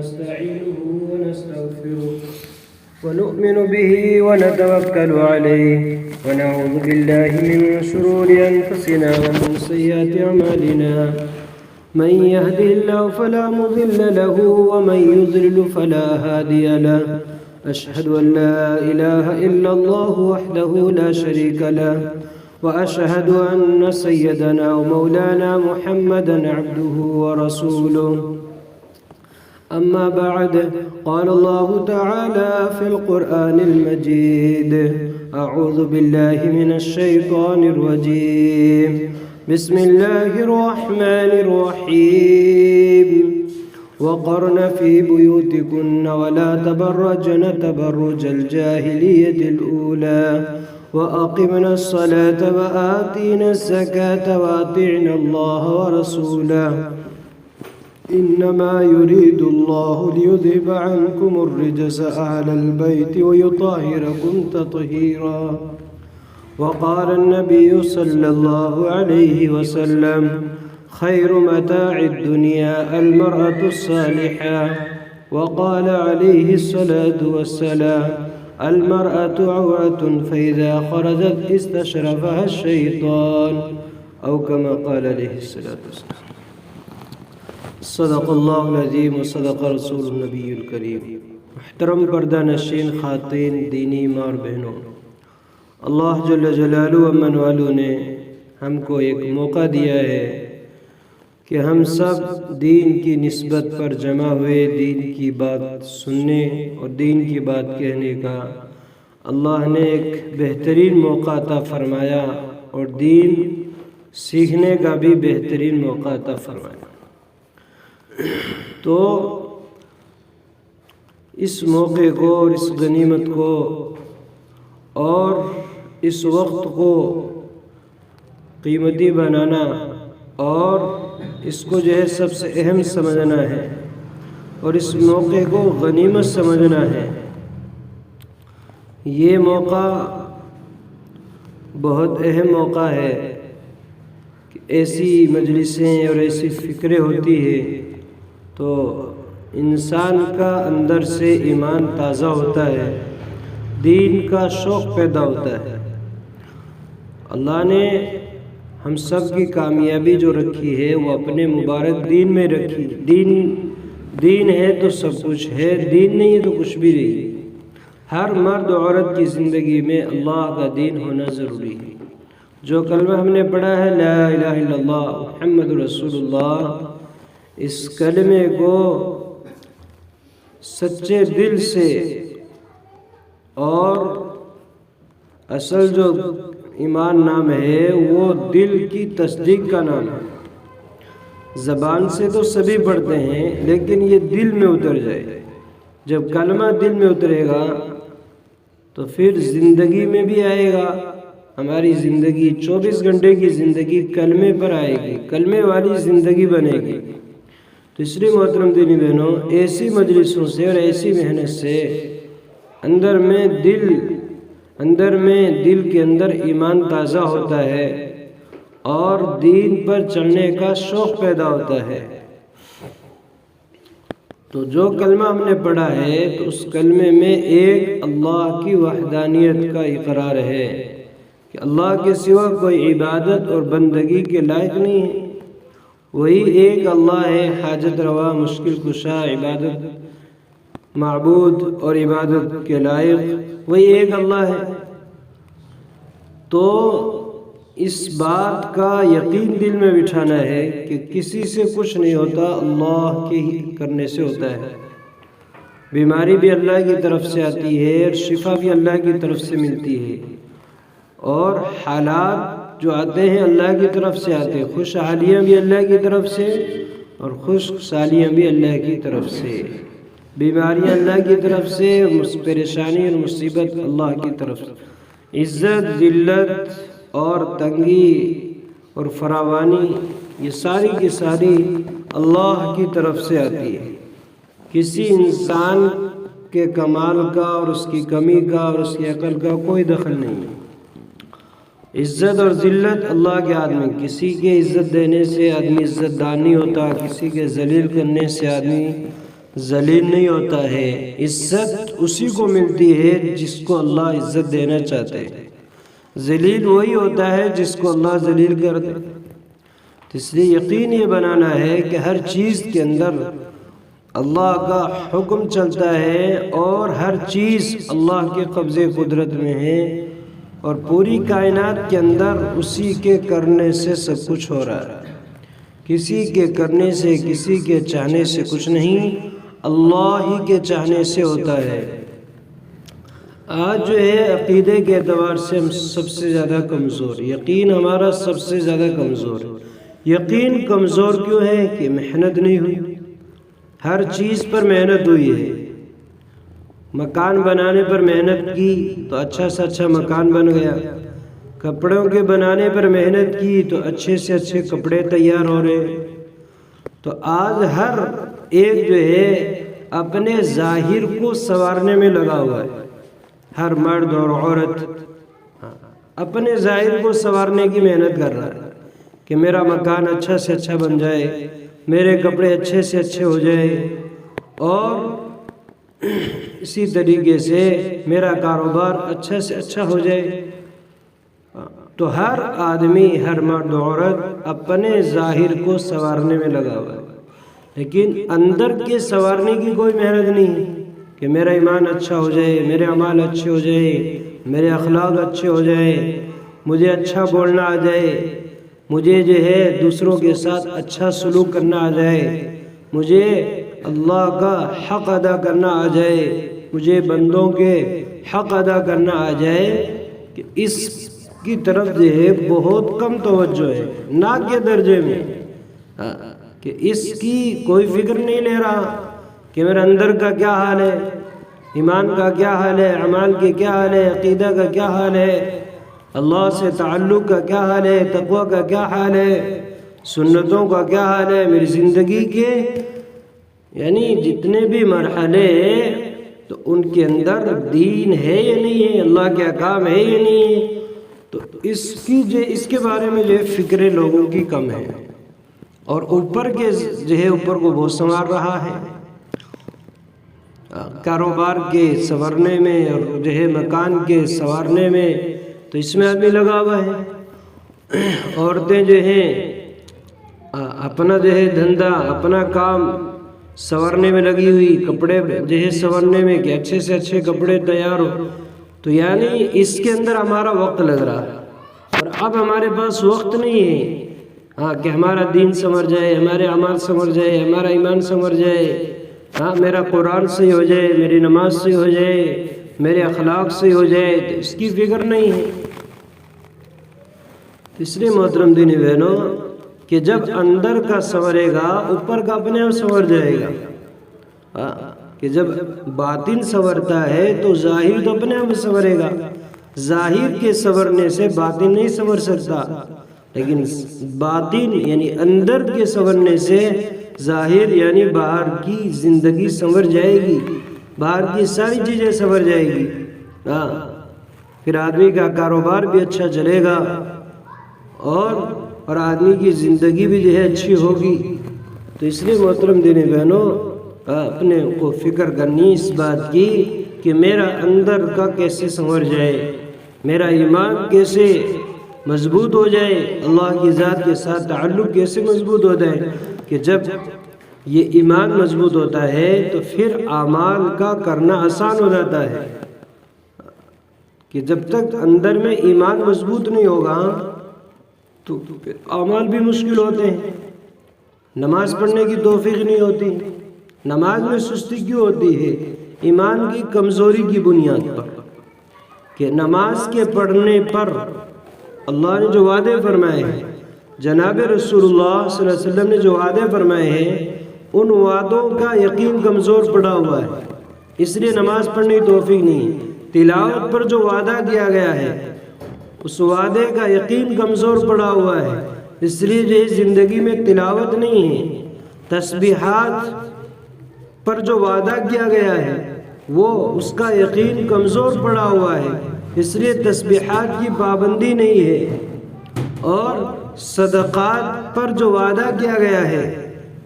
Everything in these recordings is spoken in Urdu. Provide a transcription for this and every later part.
ونستعينه ونستغفره ونؤمن به ونتوكل عليه ونعوذ بالله من شرور أنفسنا ومن سيئات أعمالنا من يهده الله فلا مضل له ومن يضلل فلا هادي له أشهد أن لا إله إلا الله وحده لا شريك له وأشهد أن سيدنا ومولانا محمدا عبده ورسوله أما بعد قال الله تعالى في القرآن المجيد أعوذ بالله من الشيطان الرجيم بسم الله الرحمن الرحيم وقرن في بيوتكن ولا تبرجن تبرج الجاهلية الأولى وأقمنا الصلاة وآتينا الزكاة وأطعنا الله ورسوله إنما يريد الله ليذهب عنكم الرجس أهل البيت ويطهركم تطهيرا وقال النبي صلى الله عليه وسلم خير متاع الدنيا المرأة الصالحة وقال عليه الصلاة والسلام المرأة عورة فإذا خرجت استشرفها الشيطان أو كما قال عليه الصلاة والسلام صدق اللہ العظیم و صدق رسول النبی الکریم۔ محترم پردہ نشین خواتین، دینی ماں اور بہنوں، اللہ جل جلالہ امن والوں نے ہم کو ایک موقع دیا ہے کہ ہم سب دین کی نسبت پر جمع ہوئے دین کی بات سننے اور دین کی بات کہنے کا اللہ نے ایک بہترین موقع عطا فرمایا اور دین سیکھنے کا بھی بہترین موقع عطا فرمایا۔ تو اس موقع کو اور اس غنیمت کو اور اس وقت کو قیمتی بنانا اور اس کو جو ہے سب سے اہم سمجھنا ہے اور اس موقع کو غنیمت سمجھنا ہے۔ یہ موقع بہت اہم موقع ہے کہ ایسی مجلسیں اور ایسی فکریں ہوتی ہیں تو انسان کا اندر سے ایمان تازہ ہوتا ہے، دین کا شوق پیدا ہوتا ہے۔ اللہ نے ہم سب کی کامیابی جو رکھی ہے وہ اپنے مبارک دین میں رکھی۔ دین ہے تو سب کچھ ہے، دین نہیں ہے تو کچھ بھی نہیں۔ ہر مرد و عورت کی زندگی میں اللہ کا دین ہونا ضروری ہے۔ جو کلمہ ہم نے پڑھا ہے لا الہ الا اللہ محمد رسول اللہ، اس کلمے کو سچے دل سے اور اصل جو ایمان نام ہے وہ دل کی تصدیق کا نام ہے۔ زبان سے تو سبھی پڑھتے ہیں لیکن یہ دل میں اتر جائے، جب کلمہ دل میں اترے گا تو پھر زندگی میں بھی آئے گا۔ ہماری زندگی 24 گھنٹے کی زندگی کلمے پر آئے گی، کلمے والی زندگی بنے گی۔ تو اس لیے محترم دینی بہنوں، ایسی مجلسوں سے اور ایسی محنت سے اندر میں دل کے اندر ایمان تازہ ہوتا ہے اور دین پر چلنے کا شوق پیدا ہوتا ہے۔ تو جو کلمہ ہم نے پڑھا ہے تو اس کلمے میں ایک اللہ کی وحدانیت کا اقرار ہے کہ اللہ کے سوا کوئی عبادت اور بندگی کے لائق نہیں ہے، وہی ایک اللہ ہے، حاجت روا، مشکل کشا، عبادت معبود اور عبادت کے لائق وہی ایک اللہ ہے۔ تو اس بات کا یقین دل میں بٹھانا ہے کہ کسی سے کچھ نہیں ہوتا، اللہ کے ہی کرنے سے ہوتا ہے۔ بیماری بھی اللہ کی طرف سے آتی ہے اور شفا بھی اللہ کی طرف سے ملتی ہے، اور حالات جو آتے ہیں اللہ کی طرف سے آتے ہیں، خوشحالیاں بھی اللہ کی طرف سے اور خشک سالیاں بھی اللہ کی طرف سے، بیماریاں اللہ کی طرف سے، پریشانی اور مصیبت اللہ کی طرف سے، عزت ذلت اور تنگی اور فراوانی یہ ساری کی ساری اللہ کی طرف سے آتی ہے۔ کسی انسان کے کمال کا اور اس کی کمی کا اور اس کی عقل کا کوئی دخل نہیں ہے۔ عزت اور ذلت اللہ کے ہاتھ میں، کسی کے عزت دینے سے آدمی عزت دار نہیں ہوتا، کسی کے ذلیل کرنے سے آدمی ذلیل نہیں ہوتا ہے۔ عزت اسی کو ملتی ہے جس کو اللہ عزت دینا چاہتے ہیں، ذلیل وہی ہوتا ہے جس کو اللہ ذلیل کر دے۔ تو اس لیے یقین یہ بنانا ہے کہ ہر چیز کے اندر اللہ کا حکم چلتا ہے اور ہر چیز اللہ کے قبضے قدرت میں ہے، اور پوری کائنات کے اندر اسی کے کرنے سے سب کچھ ہو رہا ہے۔ کسی کے کرنے سے، کسی کے چاہنے سے کچھ نہیں، اللہ ہی کے چاہنے سے ہوتا ہے۔ آج جو ہے عقیدے کے اعتبار سے ہم سب سے زیادہ کمزور، یقین ہمارا سب سے زیادہ کمزور ہے۔ یقین کمزور کیوں ہے؟ کہ محنت نہیں ہوئی، ہر چیز پر محنت ہوئی ہے۔ مکان بنانے پر محنت کی تو اچھا سے اچھا مکان بن گیا، کپڑوں کے بنانے پر محنت کی تو اچھے سے اچھے کپڑے تیار ہو رہے۔ تو آج ہر ایک جو ہے اپنے ظاہر کو سنوارنے میں لگا ہوا ہے، ہر مرد اور عورت اپنے ظاہر کو سنوارنے کی محنت کر رہا ہے کہ میرا مکان اچھا سے اچھا بن جائے، میرے کپڑے اچھے سے اچھے ہو جائے، اور اسی طریقے سے میرا کاروبار اچھا سے اچھا ہو جائے۔ تو ہر آدمی، ہر مرد عورت اپنے ظاہر کو سنوارنے میں لگا ہوا ہے، لیکن اندر کے سنوارنے کی کوئی محنت نہیں ہے کہ میرا ایمان اچھا ہو جائے، میرے اعمال اچھے ہو جائے، میرے اخلاق اچھے ہو جائے، مجھے اچھا بولنا آ جائے، مجھے جو ہے دوسروں کے ساتھ اچھا سلوک کرنا آ جائے، مجھے اللہ کا حق ادا کرنا آ جائے، مجھے بندوں کے حق ادا کرنا آ جائے، کہ اس کی طرف جو ہے بہت کم توجہ ہے، نہ کے درجے میں، کہ اس کی کوئی فکر نہیں لے رہا کہ میرے اندر کا کیا حال ہے، ایمان کا کیا حال ہے، اعمال کے کیا حال ہے، عقیدہ کا کیا حال ہے، اللہ سے تعلق کا کیا حال ہے، تقوی کا کیا حال ہے، سنتوں کا کیا حال ہے، میری زندگی کے یعنی جتنے بھی مرحلے ہیں تو ان کے اندر دین ہے یا نہیں ہے، اللہ کے احکام ہے یا نہیں ہے، تو اس کے بارے میں جو فکریں لوگوں کی کم ہے، اور اوپر کے جو ہے اوپر کو بہت سنوار رہا ہے، کاروبار کے سنورنے میں اور جو ہے مکان کے سنوارنے میں، تو اس میں آدمی لگا ہوا ہے۔ عورتیں جو ہیں اپنا جو ہے دھندا، اپنا کام سنورنے میں لگی ہوئی، کپڑے جو ہے سنورنے میں کہ اچھے سے اچھے کپڑے تیار ہو، تو یعنی اس کے اندر ہمارا وقت لگ رہا ہے، اور اب ہمارے پاس وقت نہیں ہے کہ ہمارا دین سنور جائے، ہمارے اعمال سنور جائے، ہمارا ایمان سنور جائے، میرا قرآن صحیح ہو جائے، میری نماز صحیح ہو جائے، میرے اخلاق صحیح ہو جائے، تو اس کی فکر نہیں ہے۔ اس لیے محترم دینی بہنوں کہ جب اندر کا سنورے گا اوپر کا اپنے آپ سنور جائے گا، کہ جب باطن سنورتا ہے تو ظاہر تو اپنے آپ سنورے گا، ظاہر کے سنورنے سے باطن نہیں سنور سکتا، لیکن باطن یعنی اندر کے سنورنے سے ظاہر یعنی باہر کی زندگی سنور جائے گی، باہر کی ساری چیزیں سنور جائے گی، پھر آدمی کا کاروبار بھی اچھا چلے گا، اور آدمی کی زندگی بھی جو ہے اچھی ہوگی۔ تو اس لیے محترم دینی بہنوں اپنے کو فکر کرنی اس بات کی کہ میرا اندر کا کیسے سنور جائے، میرا ایمان کیسے مضبوط ہو جائے، اللہ کی ذات کے ساتھ تعلق کیسے مضبوط ہو جائے، کہ جب یہ ایمان مضبوط ہوتا ہے تو پھر اعمال کا کرنا آسان ہو جاتا ہے، کہ جب تک اندر میں ایمان مضبوط نہیں ہوگا تو پھر اعمال بھی مشکل ہوتے ہیں۔ نماز پڑھنے کی توفیق نہیں ہوتی، نماز میں سستی کیوں ہوتی ہے؟ ایمان کی کمزوری کی بنیاد پر، کہ نماز کے پڑھنے پر اللہ نے جو وعدے فرمائے ہیں، جناب رسول اللہ صلی اللہ علیہ وسلم نے جو وعدے فرمائے ہیں، ان وعدوں کا یقین کمزور پڑا ہوا ہے، اس لیے نماز پڑھنے کی توفیق نہیں ہے۔ تلاوت پر جو وعدہ کیا گیا ہے اس وعدے کا یقین کمزور پڑا ہوا ہے، اس لیے جو زندگی میں تلاوت نہیں ہے۔ تسبیحات پر جو وعدہ کیا گیا ہے وہ اس کا یقین کمزور پڑا ہوا ہے، اس لیے تسبیحات کی پابندی نہیں ہے۔ اور صدقات پر جو وعدہ کیا گیا ہے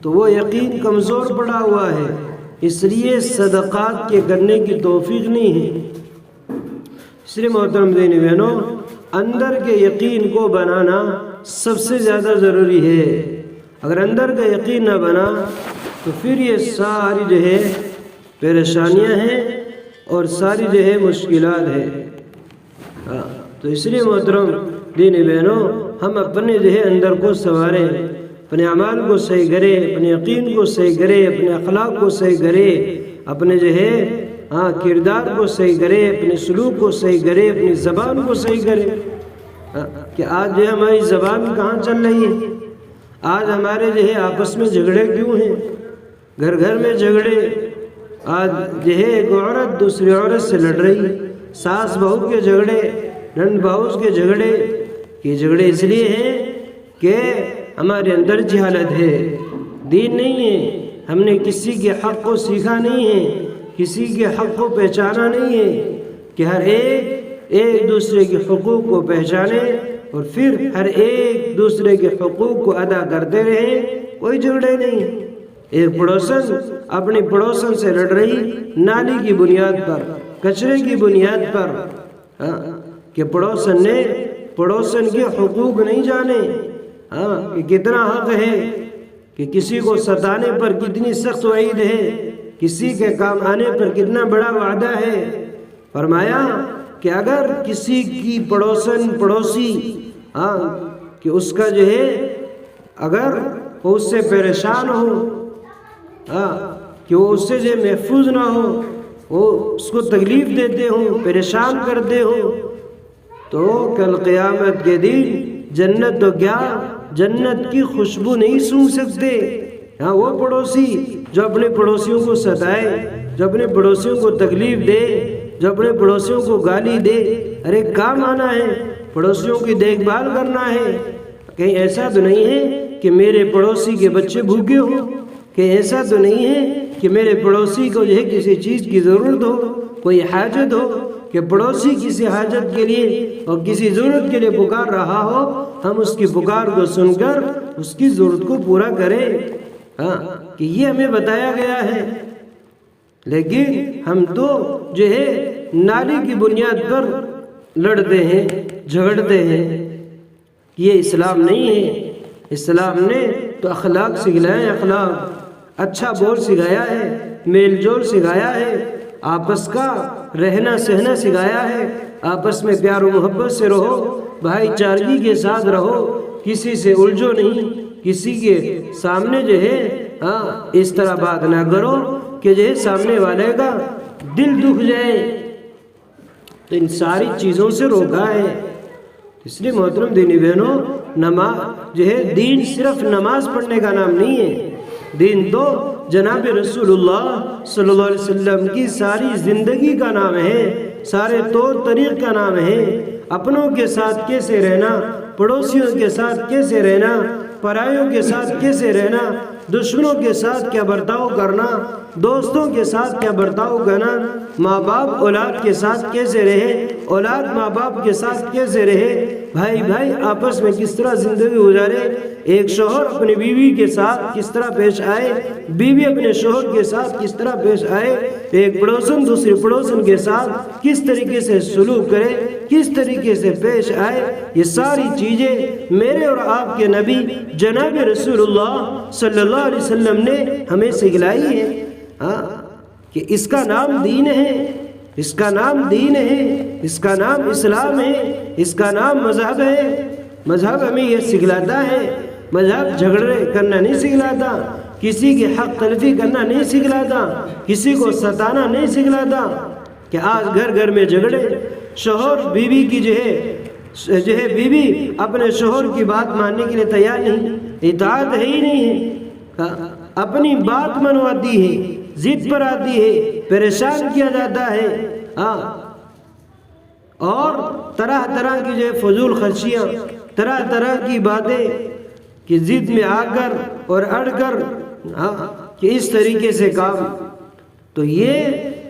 تو وہ یقین کمزور پڑا ہوا ہے، اس لیے صدقات کے کرنے کی توفیق نہیں ہے۔ اس لیے محترم دینی بہنوں، اندر کے یقین کو بنانا سب سے زیادہ ضروری ہے۔ اگر اندر کا یقین نہ بنا تو پھر یہ ساری جو ہے پریشانیاں ہیں اور ساری جو ہے مشکلات ہیں۔ تو اس لیے محترم دینی بہنوں، ہم اپنے جو ہے اندر کو سنواریں، اپنے اعمال کو صحیح کریں، اپنے یقین کو صحیح کریں، اپنے اخلاق کو صحیح کریں، اپنے جو ہے کردار کو صحیح کریں، اپنے سلوک کو صحیح کریں، اپنی زبان کو صحیح کریں۔ کہ آج جو ہے ہماری زبان کہاں چل رہی ہے؟ آج ہمارے جو ہے آپس میں جھگڑے کیوں ہیں؟ گھر گھر میں جھگڑے۔ آج جو ہے ایک عورت دوسری عورت سے لڑ رہی، ساس بہو کے جھگڑے، نند بہو کے جھگڑے۔ یہ جھگڑے اس لیے ہیں کہ ہمارے اندر جہالت ہے، دین نہیں ہے، ہم نے کسی کے حق کو سیکھا نہیں ہے، کسی کے حق کو پہچانا نہیں ہے کہ ہر ایک دوسرے کے حقوق کو پہچانے اور پھر ہر ایک دوسرے کے حقوق کو ادا کرتے رہیں۔ کوئی جھگڑے نہیں۔ ایک پڑوسن اپنی پڑوسن سے لڑ رہی نالی کی بنیاد پر، کچرے کی بنیاد پر، کہ پڑوسن نے پڑوسن کے حقوق نہیں جانے، کہ کتنا حق ہے، کہ کسی کو ستانے پر کتنی سخت وعید ہے، کسی کے کام آنے پر کتنا بڑا وعدہ ہے۔ فرمایا کہ اگر کسی کی پڑوسی کہ اس کا جو ہے اگر وہ اس سے پریشان ہو، کہ وہ اس سے جو محفوظ نہ ہو، وہ اس کو تکلیف دیتے ہوں، پریشان کرتے ہوں، تو کل قیامت کے دن جنت تو کیا، جنت کی خوشبو نہیں سونگھ سکتے۔ وہ پڑوسی جو اپنے پڑوسیوں کو ستائے، جو اپنے پڑوسیوں کو تکلیف دے، جو اپنے پڑوسیوں کو گالی دے، ارے کام آنا ہے، پڑوسیوں کی دیکھ بھال کرنا ہے۔ کہیں ایسا تو نہیں ہے کہ میرے پڑوسی کے بچے بھوکے ہوں، کہیں ایسا تو نہیں ہے کہ میرے پڑوسی کو جو ہے کسی چیز کی ضرورت ہو، کوئی حاجت ہو، کہ پڑوسی کسی حاجت کے لیے اور کسی ضرورت کے لیے پکار رہا ہو، ہم اس کی پکار کو سن کر اس کی ضرورت کو پورا کریں، کہ یہ ہمیں بتایا گیا ہے۔ لیکن ہم تو جو ہے نالی کی بنیاد پر لڑتے ہیں، جھگڑتے ہیں۔ یہ اسلام نہیں ہے۔ اسلام نے تو اخلاق سکھلایا ہے، اخلاق، اچھا بول سکھایا ہے، میل جول سکھایا ہے، آپس کا رہنا سہنا سکھایا ہے، آپس میں پیار و محبت سے رہو، بھائی چارگی کے ساتھ رہو، کسی سے الجھو نہیں، کسی کے سامنے جو ہے اس طرح بات نہ کرو کہ جو ہے سامنے والے کا دل دکھ جائے۔ تو ان ساری چیزوں سے روکا ہے۔ اس لیے محترم دینی بہنوں، نماز جو ہے دین صرف نماز پڑھنے کا نام نہیں ہے، دین تو جناب رسول اللہ صلی اللہ علیہ وسلم کی ساری زندگی کا نام ہے، سارے طور طریق کا نام ہے۔ اپنوں کے ساتھ کیسے رہنا، پڑوسیوں کے ساتھ کیسے رہنا، پرائیوں کے ساتھ کیسے رہنا، دشمنوں کے ساتھ کیا برتاؤ کرنا، دوستوں کے ساتھ کیا برتاؤ کرنا، ماں باپ اولاد کے ساتھ کیسے رہے، اولاد ماں باپ کے ساتھ کیسے رہے، بھائی بھائی آپس میں کس طرح زندگی گزارے، ایک شوہر اپنی بیوی کے ساتھ کس طرح پیش آئے، بیوی اپنے شوہر کے ساتھ کس طرح پیش آئے، ایک پڑوسن دوسری پڑوسن کے ساتھ کس طریقے سے سلوک کرے، کس طریقے سے پیش آئے، یہ ساری چیزیں میرے اور آپ کے نبی جناب رسول اللہ صلی اللہ علیہ وسلم نے ہمیں سکھلائی ہے، کہ اس کا نام دین ہے، اس کا نام دین ہے، اس کا نام اسلام ہے، اس کا نام مذہب ہے۔ مذہب ہمیں یہ سکھلاتا ہے، مذہب جھگڑے کرنا نہیں سکھلاتا، کسی کی حق تلفی کرنا نہیں سکھلاتا، کسی کو ستانا نہیں سکھلاتا۔ کہ آج گھر گھر میں جھگڑے، شوہر بیوی کی جو ہے بیوی اپنے شوہر کی بات ماننے کے لیے تیار نہیں، اطاعت ہے ہی نہیں ہے، اپنی بات منواتی ہے، ضد پر آتی ہے، پریشان کیا جاتا ہے، اور طرح طرح کی جو ہے فضول خرچیاں، طرح طرح کی باتیں کہ ضد میں آ کر اور اڑ کر کہ اس طریقے سے کام، تو یہ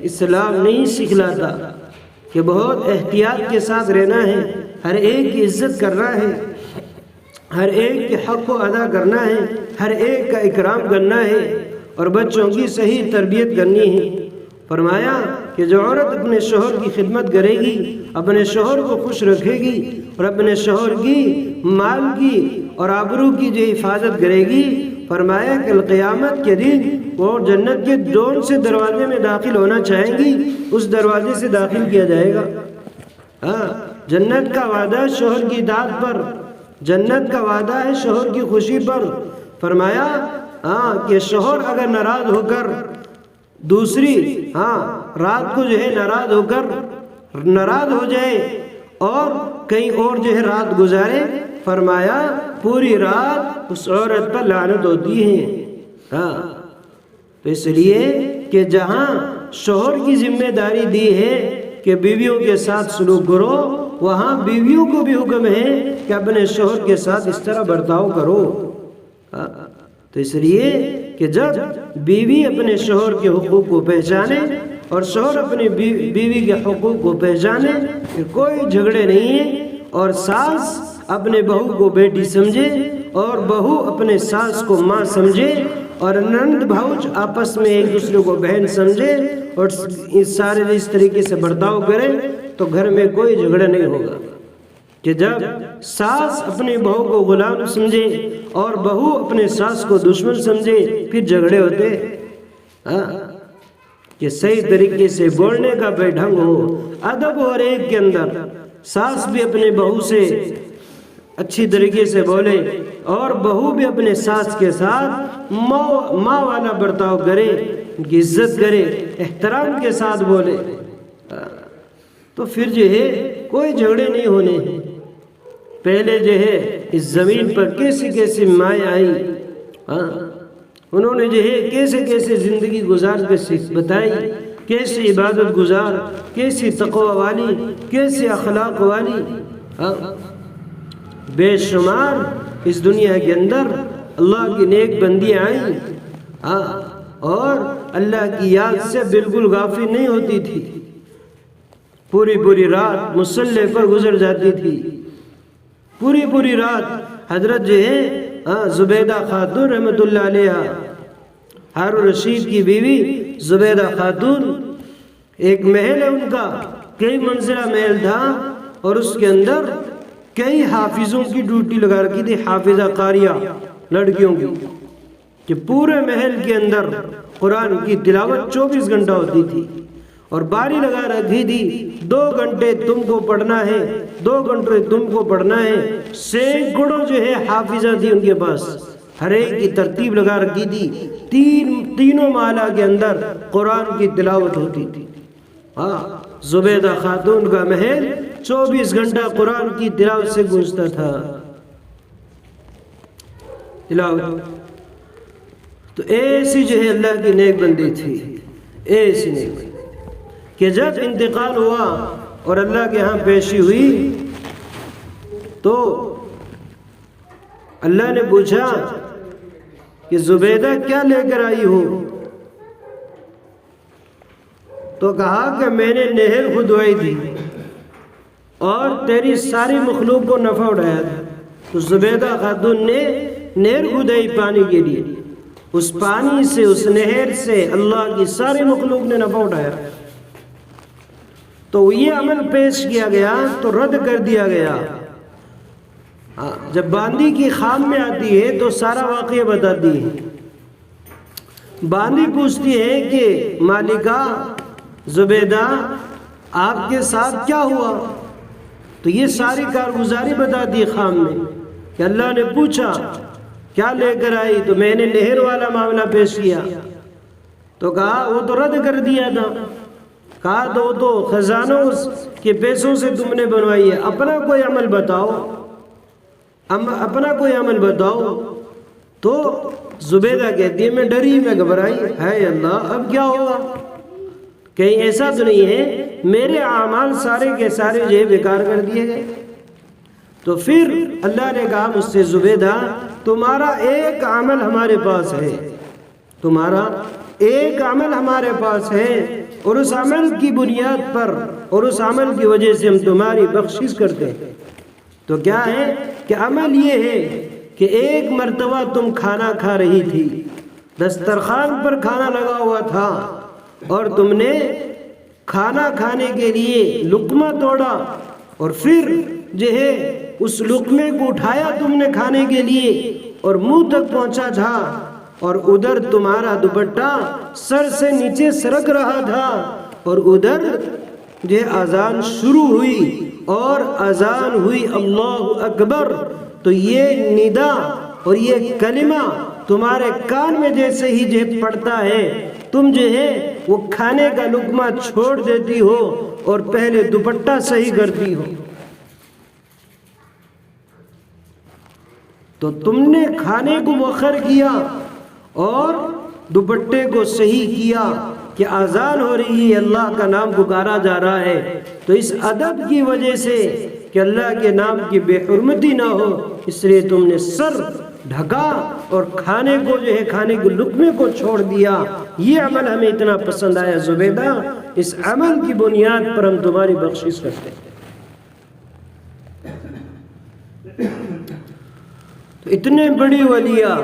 اسلام نہیں سکھلاتا کہ بہت احتیاط کے ساتھ رہنا ہے، ہر ایک کی عزت کرنا ہے، ہر ایک کے حق کو ادا کرنا ہے، ہر ایک کا اکرام کرنا ہے، اور بچوں کی صحیح تربیت کرنی ہے۔ فرمایا کہ جو عورت اپنے شوہر کی خدمت کرے گی، اپنے شوہر کو خوش رکھے گی اور اپنے شوہر کی مال کی اور آبرو کی جو حفاظت کرے گی، فرمایا کہ قیامت کے دن وہ جنت کے جون سے دروازے میں داخل ہونا چاہیں گی، اس دروازے سے داخل کیا جائے گا۔ جنت کا وعدہ ہے شوہر کی اطاعت پر، جنت کا وعدہ ہے شوہر کی خوشی پر۔ فرمایا کہ شوہر اگر ناراض ہو کر دوسری رات کو جو ہے ناراض ہو جائے اور کہیں اور جو ہے رات گزارے، فرمایا پوری رات اس عورت پر لعنت ہوتی ہے۔ تو اس لیے کہ جہاں شوہر کی ذمہ داری دی ہے کہ بیویوں کے ساتھ سلوک کرو، وہاں بیویوں کو بھی حکم ہے کہ اپنے شوہر کے ساتھ اس طرح برتاؤ کرو۔ تو اس لیے کہ جب بیوی اپنے شوہر کے حقوق کو پہچانے اور شوہر اپنی بیوی کے حقوق کو پہچانے، پھر کوئی جھگڑے نہیں ہیں، اور ساس اپنے بہو کو بیٹی سمجھے اور بہو اپنے ساس کو ماں سمجھے، اور نند بھاؤج آپس میں ایک دوسرے کو بہن سمجھے اور سارے اس طریقے سے برتاؤ کرے، تو گھر میں کوئی جھگڑا نہیں ہوگا۔ کہ جب ساس اپنی بہو کو غلام سمجھے اور بہو اپنے ساس کو دشمن سمجھے، پھر جھگڑے ہوتے۔ کہ صحیح طریقے سے بولنے کا بے ڈھنگ ہو، ادب اور ایک کے اندر ساس بھی اپنے بہو سے اچھی طریقے سے بولے اور بہو بھی اپنے ساس کے ساتھ ماں والا برتاؤ کرے، ان کی عزت کرے، احترام کے ساتھ بولے، تو پھر جو ہے کوئی جھگڑے نہیں ہونے۔ پہلے جو ہے اس زمین پر کیسی کیسی مائیں آئی، انہوں نے جو ہے کیسے کیسے زندگی گزار کے بتائی، کیسی عبادت گزار، کیسی تقوی والی، کیسی اخلاق والی۔ بے شمار اس دنیا کے اندر اللہ کی نیک بندیاں آئیں اور اللہ کی یاد سے بالکل غافل نہیں ہوتی تھی، پوری رات مصلی پر گزر جاتی تھی، پوری رات۔ حضرت جو ہے زبیدہ خاتون رحمۃ اللہ علیہ، ہارون رشید کی بیوی زبیدہ خاتون، ایک محل ہے ان کا، کئی منزلہ محل تھا، اور اس کے اندر کئی حافظوں کی ڈیوٹی لگا رکھی تھی، حافظہ قاریہ لڑکیوں کی، کہ پورے محل کے اندر قرآن کی تلاوت 24 گھنٹہ ہوتی تھی، اور باری لگا رکھی تھی 2 گھنٹے تم کو پڑھنا ہے، 2 گھنٹے تم کو پڑھنا ہے۔ سینکڑوں جو ہے حافظہ تھی ان کے پاس، ہر ایک کی ترتیب لگا رکھی تھی، تینوں محلہ کے اندر قرآن کی تلاوت ہوتی تھی۔ زبیدہ خاتون کا محل 24 گھنٹہ قرآن کی تلاوت سے گونجتا تھا۔ تلاوت تو ایسی جو ہے اللہ کی نیک بندی تھی، ایسی نیک بندی کہ جب انتقال ہوا اور اللہ کے ہاں پیشی ہوئی تو اللہ نے پوچھا کہ زبیدہ کیا لے کر آئی ہو؟ تو کہا کہ میں نے نہر کھدوائی تھی اور تیری ساری مخلوق کو نفع اٹھایا تھا۔ تو زبیدہ خاتون نے نہر کھدائی پانی کے لیے، اس پانی سے، اس نہر سے اللہ کی ساری مخلوق نے نفع اٹھایا۔ تو یہ عمل پیش کیا گیا تو رد کر دیا گیا۔ جب باندی کی خام میں آتی ہے تو سارا واقعہ بتاتی ہے۔ باندی پوچھتی ہے کہ مالکہ زبیدہ آپ کے ساتھ کیا ہوا؟ تو یہ ساری کارگزاری بتاتی ہے خام میں، کہ اللہ نے پوچھا کیا لے کر آئی، تو میں نے نہر والا معاملہ پیش کیا۔ تو کہا وہ تو رد کر دیا تھا، کہا تو خزانوں کے پیسوں سے تم نے بنوائی ہے، اپنا کوئی عمل بتاؤ، اپنا کوئی عمل بتاؤ۔ تو زبیدہ کہتی ہے میں ڈری، میں گھبرائی، ہے اللہ اب کیا ہوگا، کہیں ایسا تو نہیں ہے میرے اعمال سارے کے سارے جو ہے بیکار کر دیے گئے؟ تو پھر اللہ نے کہا مجھ سے زبیدہ تمہارا ایک عمل ہمارے پاس ہے، تمہارا ایک عمل ہمارے پاس ہے، اور اس عمل کی بنیاد پر اور اس عمل کی وجہ سے ہم تمہاری بخشش کرتے ہیں۔ تو کیا ہے کہ عمل یہ ہے کہ ایک مرتبہ تم کھانا کھا رہی تھی دسترخوان پر کھانا لگا ہوا تھا اور تم نے کھانا کھانے کے لیے لقمہ توڑا اور پھر جو ہے اس لقمے کو اٹھایا تم نے کھانے کے لیے اور منہ تک پہنچا تھا، اور ادھر تمہارا دوپٹہ سر سے نیچے سرک رہا تھا، اور ادھر جو اذان شروع ہوئی اور اذان ہوئی اللہ اکبر، تو یہ ندا اور یہ کلمہ تمہارے کان میں جیسے ہی جو پڑتا ہے تم جو ہے وہ کھانے کا لقمہ چھوڑ دیتی ہو اور پہلے دوپٹہ صحیح کرتی ہو۔ تو تم نے کھانے کو مؤخر کیا اور دوپٹے کو صحیح کیا کہ اذان ہو رہی ہے، اللہ کا نام پکارا جا رہا ہے، تو اس ادب کی وجہ سے کہ اللہ کے نام کی بے حرمتی نہ ہو اس لیے تم نے سر ڈھکا اور کھانے کو جو ہے کھانے کے لقمے کو چھوڑ دیا۔ یہ عمل ہمیں اتنا پسند آیا زبیدہ، اس عمل کی بنیاد پر ہم تمہاری بخشش کرتے ہیں۔ تو اتنے بڑی ولیہ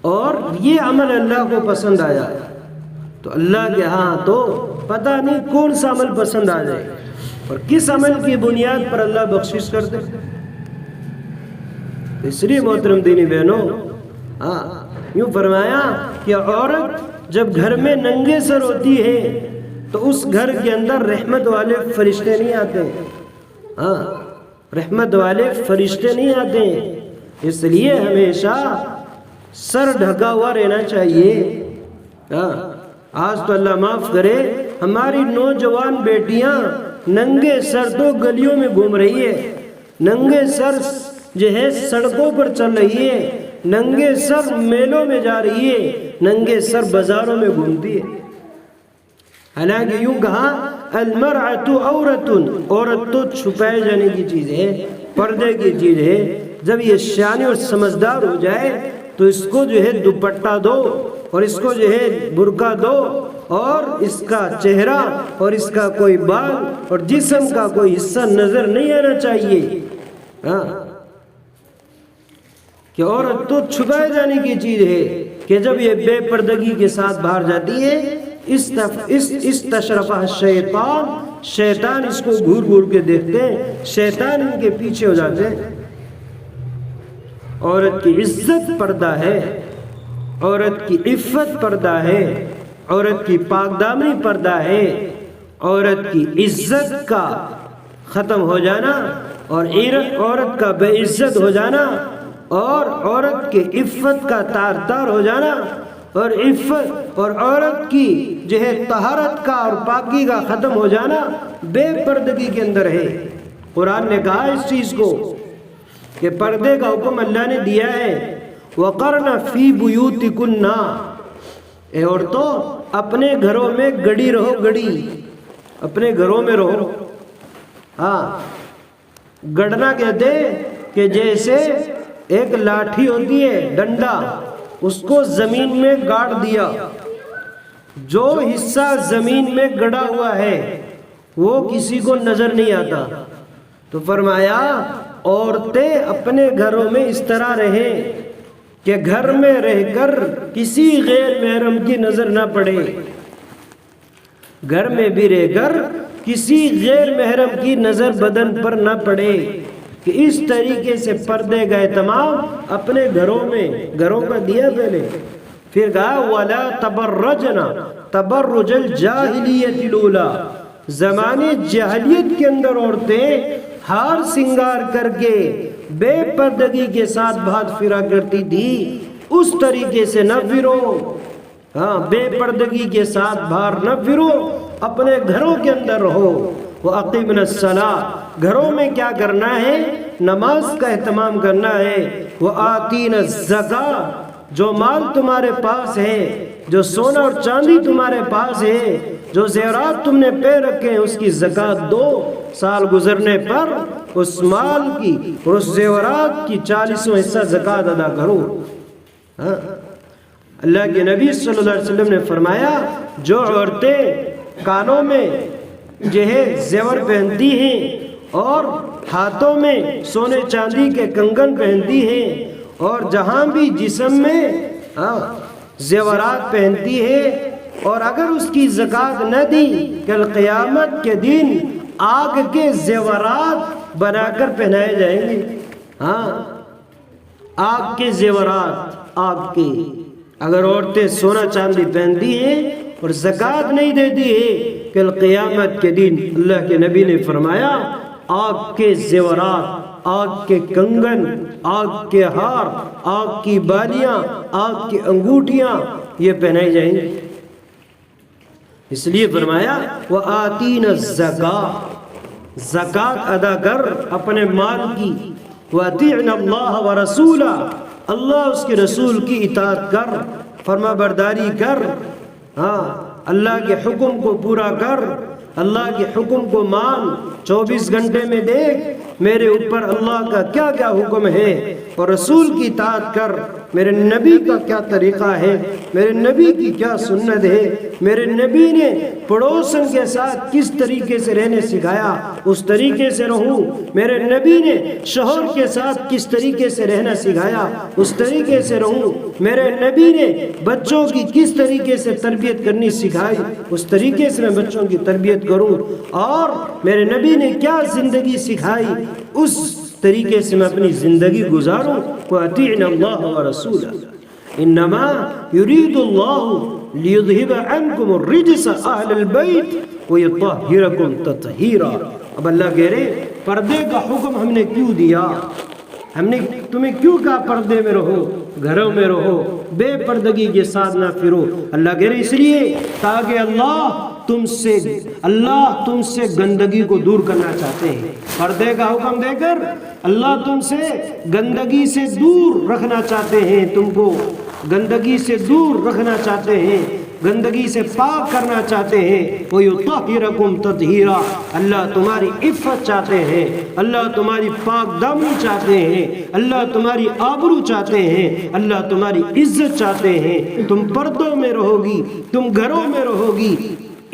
اور یہ عمل اللہ کو پسند آیا، تو اللہ کے ہاں تو پتہ نہیں کون سا عمل پسند آ جائے اور کس عمل کی بنیاد پر اللہ بخشش کرتے۔ اس لیے محترم دینی بہنوں، یوں فرمایا کہ عورت جب گھر میں ننگے سر ہوتی ہے تو اس گھر کے اندر رحمت والے فرشتے نہیں آتے، رحمت والے فرشتے نہیں آتے، اس لیے ہمیشہ سر ڈھکا ہوا رہنا چاہیے۔ آج تو اللہ معاف کرے ہماری نوجوان بیٹیاں ننگے سر تو گلیوں میں گھوم رہی ہے، ننگے سر جو ہے سڑکوں پر چل رہی ہے، ننگے سر میلوں میں جا رہی ہے، ننگے سر بازاروں میں گھومتی ہے۔ حالانکہ یوں کہا المرأۃ عورۃ، عورت تو چھپائے جانے کی چیز ہے، پردے کی چیز ہے۔ جب یہ سیانی اور سمجھدار ہو جائے تو اس کو جو ہے دوپٹہ دو اور اس کو جو ہے برقع دو اور اس کا چہرہ اور اس کا کوئی بال اور جسم کا کوئی حصہ نظر نہیں آنا چاہیے۔ کہ عورت تو چھپائے جانے کی چیز ہے کہ جب یہ بے پردگی کے ساتھ باہر جاتی ہے اس تشرفہ شیطان اس کو گھور گھور کے دیکھتے ہیں، شیطان ان کے پیچھے ہو جاتے ہیں۔ عورت کی عزت پردہ ہے، عورت کی عفت پردہ ہے، عورت کی پاک دامنی پردہ ہے۔ عورت کی عزت کا ختم ہو جانا اور عورت کا بے عزت ہو جانا اور عورت کے عفت کا تار تار ہو جانا اور عفت اور عورت کی جو ہے طہارت کا اور پاکی کا ختم ہو جانا بے پردگی کے اندر ہے۔ قرآن نے کہا اس چیز کو کہ پردے کا حکم اللہ نے دیا ہے، وَقَرْنَ فِي بُيُوتِكُنَّ، اے عورتوں اپنے گھروں میں گڑی رہو، گڑی اپنے گھروں میں رہو۔ گڑنا کہتے کہ جیسے ایک لاٹھی ہوتی ہے ڈنڈا، اس کو زمین میں گاڑ دیا، جو حصہ زمین میں گڑا ہوا ہے وہ کسی کو نظر نہیں آتا۔ تو فرمایا عورتیں اپنے گھروں میں اس طرح رہیں کہ گھر میں رہ کر کسی غیر محرم کی نظر نہ پڑے، گھر میں بھی رہ کر کسی غیر محرم کی نظر بدن پر نہ پڑے، کہ اس طریقے سے پردے کا اہتمام اپنے گھروں میں، گھروں کا دیا پہلے، پھر کہا وَلَا تَبَرَّجْنَ تَبَرُّجَ الْجَاهِلِيَّةِ الْأُولَى، زمانے جاہلیت کے اندر عورتیں ہار سنگار کر کے بے پردگی کے ساتھ بھاگ پھرا کرتی تھی، اس طریقے سے نہ پھرو، بے پردگی کے ساتھ باہر نہ پھرو، اپنے گھروں کے اندر رہو۔ وَأَقِمْنَ الصَّلَاةَ، گھروں میں کیا کرنا ہے؟ نماز کا اہتمام کرنا ہے۔ وَآتِينَ الزَّكَاةَ، جو مال تمہارے پاس ہے، جو سونا اور چاندی تمہارے پاس ہے، جو زیورات تم نے پہ رکھے ہیں اس کی زکوٰۃ دو، سال گزرنے پر اس مال کی اور اس زیورات کی 40واں حصہ زکوٰۃ ادا کرو۔ اللہ کے نبی صلی اللہ علیہ وسلم نے فرمایا جو عورتیں کانوں میں جو ہے زیور پہنتی ہیں اور ہاتھوں میں سونے چاندی کے کنگن پہنتی ہیں اور جہاں بھی جسم میں زیورات پہنتی ہے، اور اگر اس کی زکوٰۃ نہ دی کل قیامت کے دن آگ کے زیورات بنا کر پہنائے جائیں گے۔ آگ کے زیورات، آگ کے۔ اگر عورتیں سونا چاندی پہنتی ہیں اور زکوٰۃ نہیں دیتی ہے کل قیامت کے دن، اللہ کے نبی نے فرمایا آگ کے زیورات، آگ کے کنگن، آگ کے ہار، آگ کی بالیاں، آگ کی انگوٹھیاں یہ پہنائی جائیں گی۔ اس لیے فرمایا وَآتِينَ الزَّكَاةَ، زکوٰۃ ادا کر اپنے مال کی، وَأَطِعْنَ اللَّهَ وَرَسُولَهُ، اللہ اس کے رسول کی اطاعت کر، فرما برداری کر، اللہ کے حکم کو پورا کر، اللہ کے حکم کو مان۔ 24 گھنٹے میں دیکھ میرے اوپر اللہ کا کیا کیا حکم ہے، اور رسول کی اطاعت کر، میرے نبی کا کیا طریقہ ہے، میرے نبی کی کیا سنت ہے، میرے نبی نے پڑوسن کے ساتھ کس طریقے سے رہنے سکھایا اس طریقے سے رہوں، میرے نبی نے شوہر کے ساتھ کس طریقے سے رہنا سکھایا اس طریقے سے رہوں، میرے نبی نے بچوں کی کس طریقے سے تربیت کرنی سکھائی اس طریقے سے میں بچوں کی تربیت کروں، اور میرے نبی نے کیا زندگی سکھائی اس طریقے سے میں اپنی زندگی گزاروں۔ وَأَطِعْنَ اللَّهَ وَرَسُولَهُ إِنَّمَا يُرِيدُ اللَّهُ لِيُذْهِبَ عَنْكُمُ الرِّجْسَ أَهْلَ الْبَيْتِ وَيُطَهِّرَكُمْ تَطْهِيرًا۔ اب اللہ کہہ رہے پردے کا حکم ہم نے کیوں دیا، ہم نے تمہیں کیوں کہا پردے میں رہو، گھروں میں رہو، بے پردگی کے ساتھ نہ پھرو۔ اللہ کہہ رہے اس لیے تاکہ اللہ تم سے گندگی کو دور کرنا چاہتے ہیں، پردے کا حکم دے کر اللہ تم سے گندگی سے دور رکھنا چاہتے ہیں، تم کو گندگی سے دور رکھنا چاہتے ہیں، گندگی سے پاک کرنا چاہتے ہیں۔ وَيُطَهِّرَكُمْ تَطْهِيرًا، اللہ تمہاری عفت چاہتے ہیں، اللہ تمہاری پاک دامنی چاہتے ہیں، اللہ تمہاری آبرو چاہتے ہیں، اللہ تمہاری عزت چاہتے ہیں۔ تم پردوں میں رہو گی، تم گھروں میں رہو گی،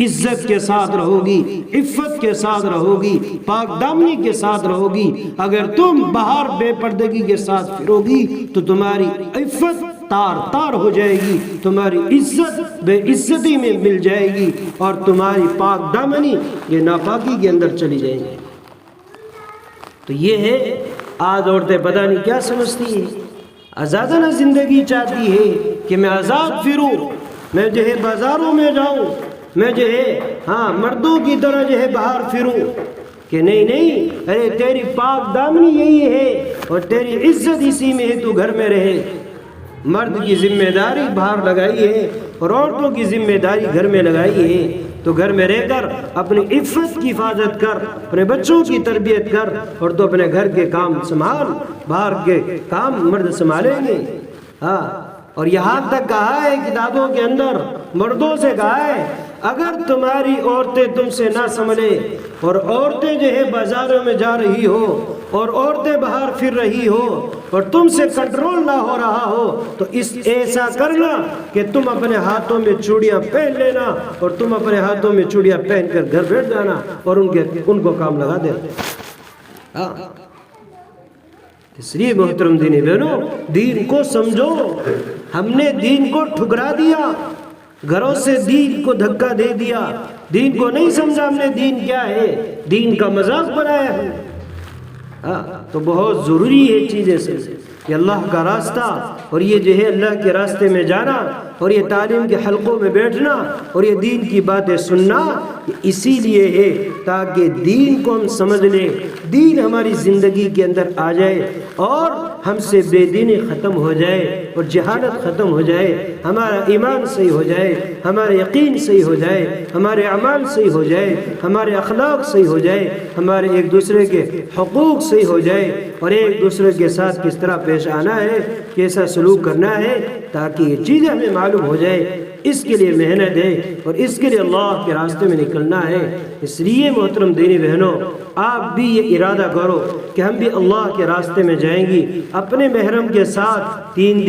عزت کے ساتھ رہو گی، عفت کے ساتھ رہو گی، پاک دامنی کے ساتھ رہو گی۔ اگر تم باہر بے پردگی کے ساتھ پھرو گی تو تمہاری عفت تار تار ہو جائے گی، تمہاری عزت بے عزتی میں مل جائے گی، اور تمہاری پاک دامنی یہ ناپاکی کے اندر چلی جائے گی۔ تو یہ ہے آج عورتیں پتہ نہیں کیا سمجھتی ہیں، آزادانہ زندگی چاہتی ہے کہ میں آزاد پھروں، میں جو ہے بازاروں میں جاؤں، میں جو ہے مردوں کی طرح جو ہے باہر پھروں، کہ نہیں، ارے تیری پاک دامنی یہی ہے اور تیری عزت اسی میں ہے، تو گھر میں رہے۔ مرد کی ذمہ داری باہر لگائی ہے اور عورتوں کی ذمہ داری گھر میں لگائی ہے، تو گھر میں رہ کر اپنی عفت کی حفاظت کر، اپنے بچوں کی تربیت کر، اور تو اپنے گھر کے کام سنبھال، باہر کے کام مرد سنبھالیں گے۔ اور یہاں تک کہا ہے کتابوں کے اندر، مردوں سے کہا ہے اگر تمہاری عورتیں تم سے نہ سنبھلے، اور عورتیں جو ہے بازاروں میں جا رہی ہو، اور عورتیں باہر پھر رہی ہو، اور تم سے کنٹرول نہ ہو رہا ہو، تو ایسا کرنا کہ تم اپنے ہاتھوں میں چوڑیاں پہن لینا، اور تم اپنے ہاتھوں میں چوڑیاں پہن کر گھر بیٹھ جانا، اور ان کو کام لگا دینا۔ اس لیے محترم دینی بہنوں، دین کو سمجھو۔ ہم نے دین کو ٹھکرا دیا، گھروں سے دین کو دھکا دے دیا، دین کو نہیں سمجھا ہم نے دین کیا ہے، دین کا مذاق بنایا ہے۔ تو بہت ضروری ہے چیزیں سے کہ اللہ کا راستہ، اور یہ جو ہے اللہ کے راستے میں جانا، اور یہ تعلیم کے حلقوں میں بیٹھنا، اور یہ دین کی باتیں سننا، اسی لیے ہے تاکہ دین کو ہم سمجھ لیں، دین ہماری زندگی کے اندر آ جائے، اور ہم سے بے دینی ختم ہو جائے، اور جہالت ختم ہو جائے، ہمارا ایمان صحیح ہو جائے، ہمارا یقین صحیح ہو جائے، ہمارے اعمال صحیح ہو جائے، ہمارے اخلاق صحیح ہو جائے، ہمارے ایک دوسرے کے حقوق صحیح ہو جائے، اور ایک دوسرے کے ساتھ کس طرح پیش آنا ہے، کیسا سلوک کرنا ہے، تاکہ یہ چیزیں ہمیں معلوم ہو جائے۔ اس کے لیے محنت ہے اور اس کے لیے اللہ کے راستے میں نکلنا ہے۔ اس لیے محترم دینی بہنوں، آپ بھی یہ ارادہ کرو کہ ہم بھی اللہ کے راستے میں جائیں گی اپنے محرم کے ساتھ 3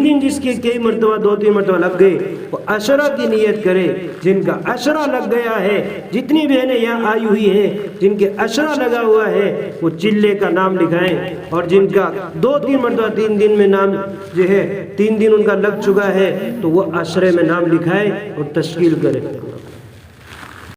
دن جس کے کئی مرتبہ 2-3 مرتبہ لگ گئے، وہ عشرہ کی نیت کرے۔ جن کا عشرہ لگ گیا ہے، جتنی بہنیں یہاں آئی ہوئی ہیں جن کے عشرہ لگا ہوا ہے، وہ چلے کا نام لکھائیں، اور جن کا 2-3 مرتبہ 3 دن میں نام جو ہے 3 دن ان کا لگ چکا ہے تو وہ عشرے میں نام لکھائیں اور تشکیل کریں۔